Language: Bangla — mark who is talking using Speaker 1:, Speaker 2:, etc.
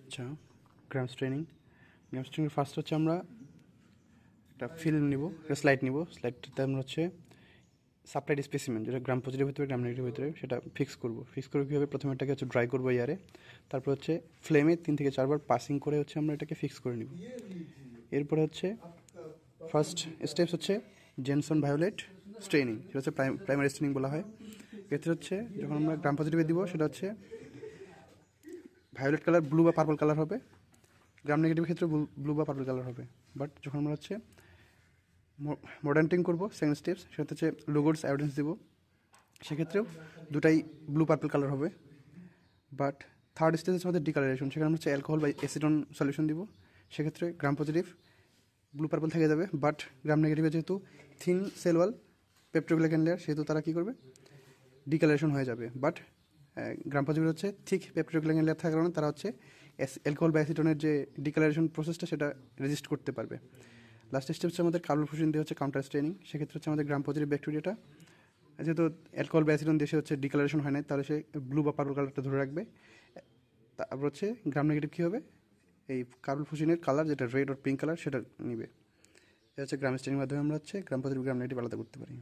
Speaker 1: আচ্ছা, গ্রাম স্ট্রেনিং। গ্রাম স্ট্রেনিং ফার্স্ট হচ্ছে আমরা একটা ফিল্ম নিব, একটা স্লাইড নিব। স্লাইডটাতে আমরা হচ্ছে সাপ্লাইড স্পেসিমেন, যেটা গ্রাম পজিটিভ ভিতরে, গ্রাম নেগেটিভ ভিতরে, সেটা ফিক্স করব। ফিক্স করে কীভাবে, প্রথমে এটাকে হচ্ছে ড্রাই করবো এয়ারে, তারপর হচ্ছে ফ্লেমে 3 থেকে 4 বার পাসিং করে হচ্ছে আমরা এটাকে ফিক্স করে নিব। এরপরে হচ্ছে ফার্স্ট স্টেপস হচ্ছে জেনসন ভায়োলেট স্ট্রেনিং, সেটা হচ্ছে প্রাইমারি স্ট্রেনিং বলা হয়। এক্ষেত্রে হচ্ছে যখন আমরা গ্রাম পজিটিভে দিব, সেটা হচ্ছে ভায়োলেট কালার, ব্লু বা পার্পল কালার হবে। গ্রাম নেগেটিভের ক্ষেত্রে ব্লু বা পার্পল কালার হবে। বাট যখন আমরা হচ্ছে মডার্নিং করবো, সেকেন্ড স্টেপস, সেটা হচ্ছে লোগোডস অ্যাভিডেন্স দিব, সেক্ষেত্রেও দুটাই ব্লু পার্পল কালার হবে। বাট থার্ড স্টেজ হচ্ছে আমাদের ডিকালারেশন, সেখানে আমরা হচ্ছে অ্যালকোহল বা অ্যাসিডন সলিউশন দিব, সেক্ষেত্রে গ্রাম পজিটিভ ব্লু পার্পল থেকে যাবে। বাট গ্রাম নেগেটিভে যেহেতু থিন সেল ওয়াল পেপটোগ্লাইকান লেয়ার, সেহেতু তারা কী করবে, ডিকালারেশন হয়ে যাবে। বাট গ্রাম পজিটিভ হচ্ছে ঠিক পেপটোগ্লাইকান লেয়ার থাকার কারণে তারা হচ্ছে অ্যালকোহল বা অ্যাসিডনের যে ডিকালারেশন প্রসেসটা, সেটা রেজিস্ট করতে পারবে। লাস্ট স্টেপ হচ্ছে আমাদের কার্বন ফুশন দিয়ে হচ্ছে কাউন্টার স্ট্রেনিং। সেক্ষেত্রে হচ্ছে আমাদের গ্রাম পজিটিভ ব্যাকটেরিয়াটা, যেহেতু অ্যালকোহল বা অ্যাসিডন দেশে হচ্ছে ডিকালারেশন হয় না, তাহলে সে ব্লু বা পার্পল কালারটা ধরে রাখবে। তারপর হচ্ছে গ্রাম নেগেটিভ কী হবে, এই কার্বন ফুশনের কালার, যেটা রেড আর পিঙ্ক কালার, সেটা নিবে। এটা হচ্ছে গ্রাম স্ট্রেনিং মাধ্যমে আমরা হচ্ছে গ্রাম পজিটিভ গ্রাম নেগেটিভ আলাদা করতে পারি।